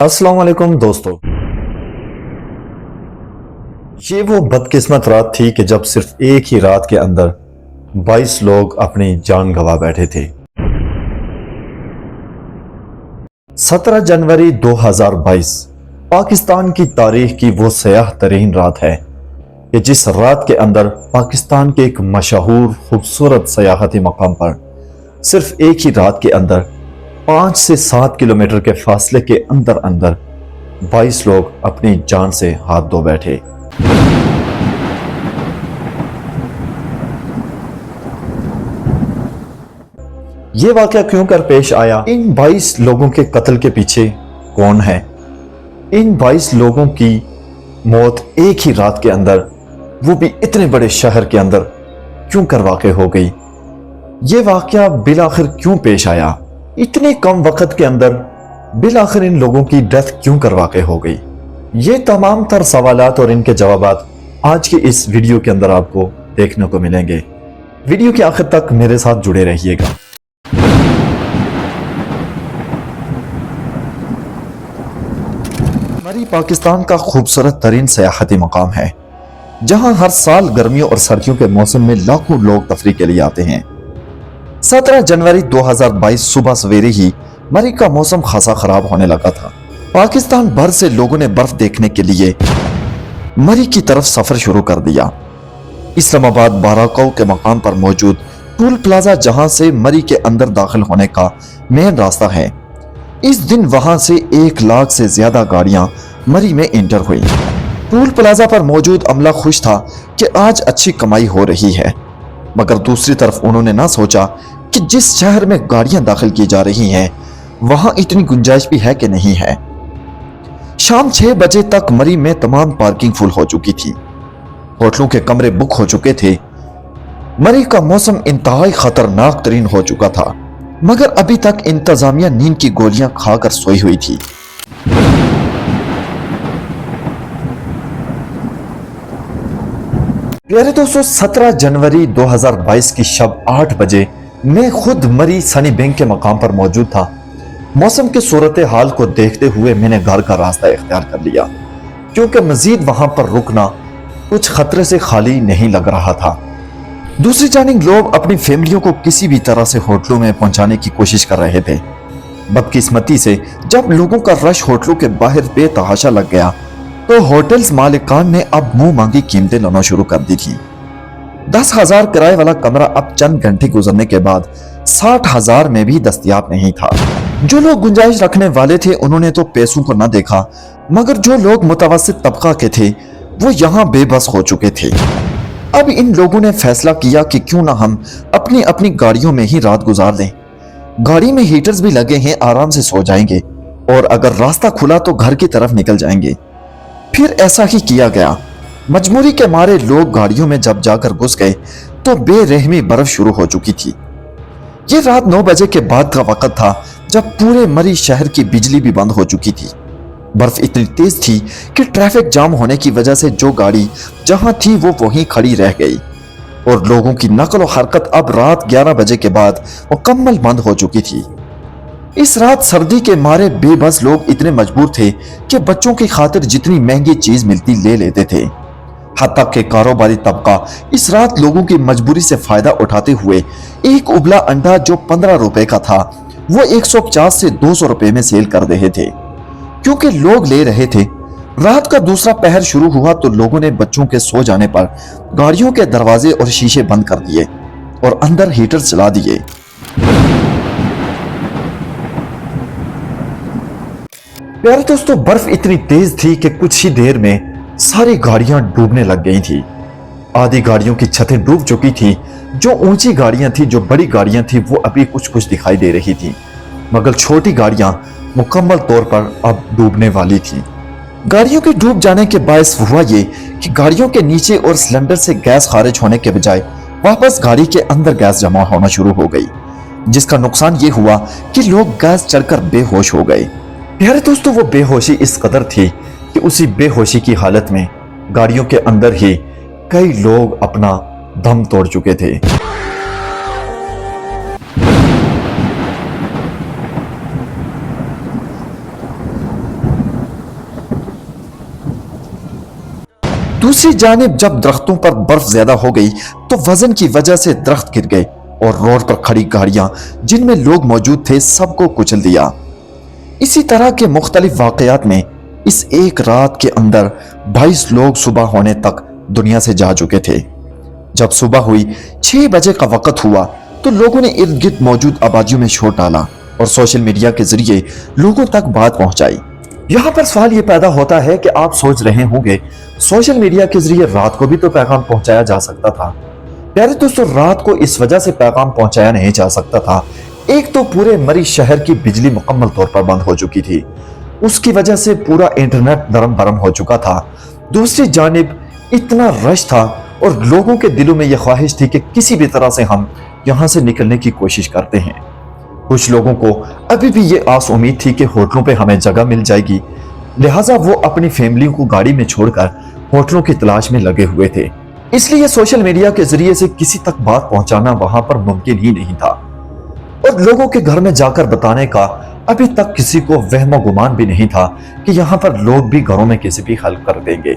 अस्सलाम वालेकुम दोस्तों। ये वो बदकिस्मत रात थी कि जब सिर्फ एक ही रात के अंदर 22 लोग अपनी जान गंवा बैठे थे। 17 जनवरी 2022 पाकिस्तान की तारीख की वो सयाह तरीन रात है कि जिस रात के अंदर पाकिस्तान के एक मशहूर खूबसूरत सयाहती मकाम पर सिर्फ एक ही रात के अंदर 5 से 7 किलोमीटर के फासले के अंदर अंदर 22 लोग अपनी जान से हाथ धो बैठे। ये वाकया क्यों कर पेश आया? इन 22 लोगों के कत्ल के पीछे कौन है? इन 22 लोगों की मौत एक ही रात के अंदर, वो भी इतने बड़े शहर के अंदर क्यों कर वाक़ हो गई? ये वाकया बिलाखिर क्यों पेश आया? इतने कम वक्त के अंदर बिलाखिर इन लोगों की डेथ क्यों कर वाक़ हो गई? ये तमाम तर सवालात और इनके जवाबात आज की इस वीडियो के अंदर आपको देखने को मिलेंगे। वीडियो के आखिर तक मेरे साथ जुड़े रहिएगा। मरी पाकिस्तान का खूबसूरत तरीन सयाहती मकाम है, जहां हर साल गर्मियों और सर्दियों के मौसम में लाखों लोग तफरीह के लिए आते हैं। 17 जनवरी 2022 सुबह सवेरे ही मरी का मौसम खासा खराब होने लगा था। पाकिस्तान भर से लोगों ने बर्फ देखने के लिए मरी की तरफ सफर शुरू कर दिया। इस्लामाबाद बाराकौ के मकाम पर मौजूद टूल प्लाजा, जहां से मरी के अंदर दाखिल होने का मेन रास्ता है, इस दिन वहां से 1 लाख से ज्यादा गाड़ियां मरी में इंटर हुई। टूल प्लाजा पर मौजूद अमला खुश था कि आज अच्छी कमाई हो रही है, मगर दूसरी तरफ उन्होंने ना सोचा कि जिस शहर में गाड़ियां दाखिल की जा रही हैं वहां इतनी गुंजाइश भी है कि नहीं है। शाम 6 बजे तक मरी में तमाम पार्किंग फुल हो चुकी थी, होटलों के कमरे बुक हो चुके थे। मरी का मौसम इंतहाई खतरनाक तरीन हो चुका था, मगर अभी तक इंतजामिया नींद की गोलियां खाकर सोई हुई थी। प्यारे दोस्तों, 17 जनवरी 2022 की शब 8 बजे मैं खुद मरी सनी बैंक के मकाम पर मौजूद था। मौसम के सूरत हाल को देखते हुए मैंने घर का रास्ता इख्तियार कर लिया, क्योंकि मजीद वहां पर रुकना कुछ खतरे से खाली नहीं लग रहा था। दूसरी जानिब लोग अपनी फैमिलियों को किसी भी तरह से होटलों में पहुंचाने की कोशिश कर रहे थे। बदकिस्मती से जब लोगों का रश होटलों के बाहर बेतहाशा लग गया तो होटल्स मालिकान ने अब मुंह मांगी कीमतें लेना शुरू कर दी थी। 10,000 किराए वाला कमरा अब चंद घंटे गुजरने के बाद 60,000 में भी दस्तयाब नहीं था। जो लोग गुंजाइश रखने वाले थे उन्होंने तो पैसों को न देखा, मगर जो लोग मुतवस्सित तबका के थे वो यहाँ बेबस हो चुके थे। अब इन लोगों ने फैसला किया कि क्यों ना हम अपनी अपनी गाड़ियों में ही रात गुजार दें। गाड़ी में हीटर्स भी लगे हैं, आराम से सो जाएंगे और अगर रास्ता खुला तो घर की तरफ निकल जाएंगे। फिर ऐसा ही किया गया। मजबूरी के मारे लोग गाड़ियों में जब जाकर घुस गए तो बेरहमी बर्फ शुरू हो चुकी थी। ये रात 9 बजे के बाद का वक्त था जब पूरे मरी शहर की बिजली भी बंद हो चुकी थी। बर्फ इतनी तेज थी कि ट्रैफिक जाम होने की वजह से जो गाड़ी जहां थी वो वहीं खड़ी रह गई और लोगों की नकल और हरकत अब रात 11 बजे के बाद मुकम्मल बंद हो चुकी थी। इस रात सर्दी के मारे बेबस लोग इतने मजबूर थे कि बच्चों की खातिर जितनी महंगी चीज मिलती ले लेते थे। हत्ता के कारोबारी तबका इस रात लोगों की मजबूरी से फायदा उठाते हुए एक उबला अंडा जो 15 रुपए का था वो 150 से 200 रुपए में सेल कर रहे थे, क्योंकि लोग ले रहे थे। रात का दूसरा पहर शुरू हुआ तो लोगों ने बच्चों के सो जाने पर गाड़ियों के दरवाजे और शीशे बंद कर दिए और अंदर हीटर चला दिए। प्यारे दोस्तों, बर्फ इतनी तेज थी कि कुछ ही देर में सारी गाड़ियां डूबने लग गई थी। आधी गाड़ियों की छतें डूब चुकी थी। जो ऊंची गाड़ियां थी, जो बड़ी गाड़ियां थी, वो अभी कुछ कुछ दिखाई दे रही थी, मगर छोटी गाड़ियां मुकम्मल तौर पर अब डूबने वाली थी। गाड़ियों के डूब जाने के बायस हुआ ये कि गाड़ियों के नीचे और सिलेंडर से गैस खारिज होने के बजाय वापस गाड़ी के अंदर गैस जमा होना शुरू हो गई, जिसका नुकसान ये हुआ कि लोग गैस चढ़कर बेहोश हो गए। प्यारे दोस्तों, वो बेहोशी इस कदर थी कि उसी बेहोशी की हालत में गाड़ियों के अंदर ही कई लोग अपना दम तोड़ चुके थे। दूसरी जानिब जब दरख्तों पर बर्फ ज्यादा हो गई तो वजन की वजह से दरख्त गिर गए और रोड पर खड़ी गाड़ियां जिनमें लोग मौजूद थे सबको कुचल दिया। इसी तरह के मुख्तलिफ वाकयात में इस एक रात के अंदर 22 लोग सुबह होने तक दुनिया से जा चुके थे। जब सुबह हुई 6 बजे का वक्त हुआ तो लोगों ने इर्द गिर्द मौजूद आबादियों में शोर डाला और सोशल मीडिया के जरिए लोगों तक बात पहुंचाई। यहाँ पर सवाल ये पैदा होता है कि आप सोच रहे होंगे सोशल मीडिया के जरिए रात को भी तो पैगाम पहुंचाया जा सकता था। प्यारे दोस्तों, रात को इस वजह से पैगाम पहुंचाया नहीं जा सकता था, एक तो पूरे मरी शहर की बिजली मुकम्मल तौर पर बंद हो चुकी थी, उसकी वजह से पूरा इंटरनेट नरम बरम हो चुका था। दूसरी जानिब इतना रश था और लोगों के दिलों में यह ख्वाहिश थी कि किसी भी तरह से हम यहाँ से निकलने की कोशिश करते हैं। कुछ लोगों को अभी भी ये आस उम्मीद थी कि होटलों पे हमें जगह मिल जाएगी, लिहाजा वो अपनी फैमिली को गाड़ी में छोड़कर होटलों की तलाश में लगे हुए थे। इसलिए सोशल मीडिया के जरिए से किसी तक बात पहुंचाना वहां पर मुमकिन ही नहीं था और लोगों के घर में जाकर बताने का अभी तक किसी को वहम गुमान भी नहीं था कि यहाँ पर लोग भी घरों में किसी भी हल कर देंगे।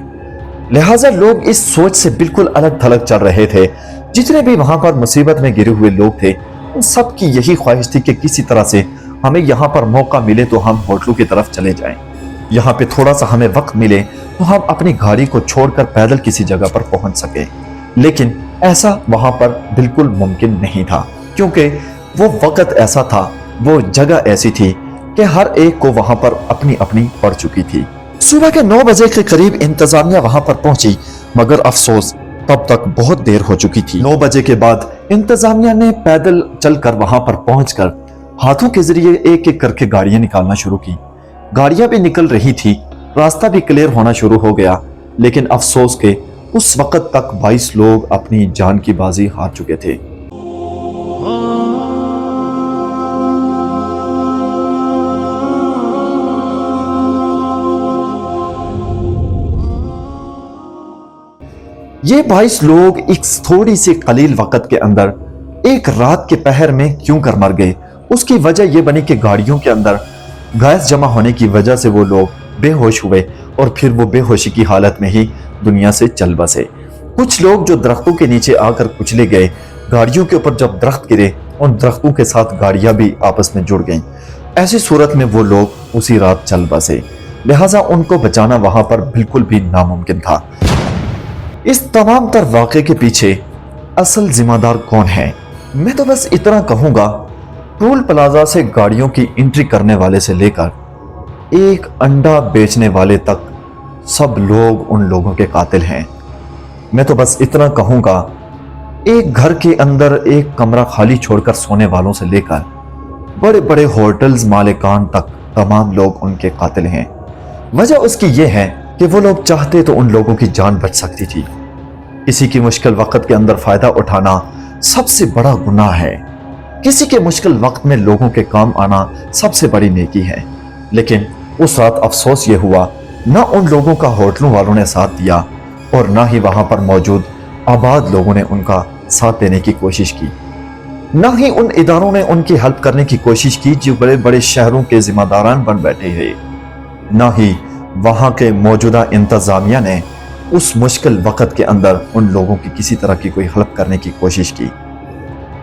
लिहाजा लोग इस सोच से बिल्कुल अलग थलग चल रहे थे। जितने भी वहां पर मुसीबत में गिरे हुए लोग थे उन सब की यही ख्वाहिश थी कि किसी तरह से हमें यहाँ पर मौका मिले तो हम होटलों की तरफ चले जाएं। यहाँ पे थोड़ा सा हमें वक्त मिले तो हम अपनी गाड़ी को छोड़कर पैदल किसी जगह पर पहुंच सके। लेकिन ऐसा वहां पर बिल्कुल मुमकिन नहीं था, क्योंकि वो वक्त ऐसा था, वो जगह ऐसी थी कि हर एक को वहां पर अपनी अपनी पड़ चुकी थी। सुबह के 9 बजे के करीब इंतजामिया वहां पर पहुंची, मगर अफसोस तब तक बहुत देर हो चुकी थी। 9 बजे के बाद इंतजामिया ने पैदल चलकर वहां पर पहुंचकर हाथों के जरिए एक एक करके गाड़ियां निकालना शुरू की। गाड़ियां भी निकल रही थी, रास्ता भी क्लियर होना शुरू हो गया, लेकिन अफसोस के उस वक्त तक 22 लोग अपनी जान की बाजी हार चुके थे। ये 22 लोग एक थोड़ी सी कलील वक्त के अंदर एक रात के पहर में क्यों कर मर गए, उसकी वजह यह बनी कि गाड़ियों के अंदर गैस जमा होने की वजह से वो लोग बेहोश हुए और फिर वो बेहोशी की हालत में ही दुनिया से चल बसे। कुछ लोग जो दरख्तों के नीचे आकर कुचले गए, गाड़ियों के ऊपर जब दरख्त गिरे उन दरख्तों के साथ गाड़ियां भी आपस में जुड़ गईं। ऐसी सूरत में वो लोग उसी रात चल बसे, लिहाजा उनको बचाना वहां पर बिल्कुल भी नामुमकिन था। इस तमाम तर वाक़े के पीछे असल जिम्मेदार कौन है? मैं तो बस इतना कहूंगा, टोल प्लाजा से गाड़ियों की एंट्री करने वाले से लेकर एक अंडा बेचने वाले तक सब लोग उन लोगों के कातिल हैं। मैं तो बस इतना कहूंगा, एक घर के अंदर एक कमरा खाली छोड़कर सोने वालों से लेकर बड़े बड़े होटल्स मालिकान तक तमाम लोग उनके कातिल हैं। वजह उसकी यह है कि वो लोग चाहते तो उन लोगों की जान बच सकती थी। किसी की मुश्किल वक्त के अंदर फायदा उठाना सबसे बड़ा गुनाह है। किसी के मुश्किल वक्त में लोगों के काम आना सबसे बड़ी नेकी है। लेकिन उस रात अफसोस ये हुआ, ना उन लोगों का होटलों वालों ने साथ दिया और ना ही वहां पर मौजूद आबाद लोगों ने उनका साथ देने की कोशिश की, ना ही उन इदारों ने उनकी हेल्प करने की कोशिश की जो बड़े बड़े शहरों के जिम्मेदारान बन बैठे हैं, ना ही वहां के मौजूदा इंतजामिया ने उस मुश्किल वक्त के अंदर उन लोगों की किसी तरह की कोई हेल्प करने की कोशिश की।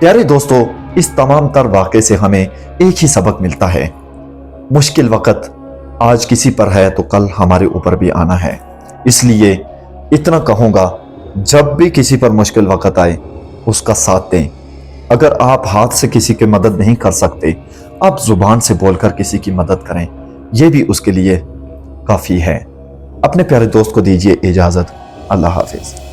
प्यारे दोस्तों, इस तमाम तर वाक़े से हमें एक ही सबक मिलता है, मुश्किल वक्त आज किसी पर है तो कल हमारे ऊपर भी आना है। इसलिए इतना कहूँगा, जब भी किसी पर मुश्किल वक्त आए उसका साथ दें। अगर आप हाथ से किसी की मदद नहीं कर सकते, आप जुबान से बोलकर किसी की मदद करें, यह भी उसके लिए काफ़ी है। अपने प्यारे दोस्त को दीजिए इजाज़त। अल्लाह हाफिज़।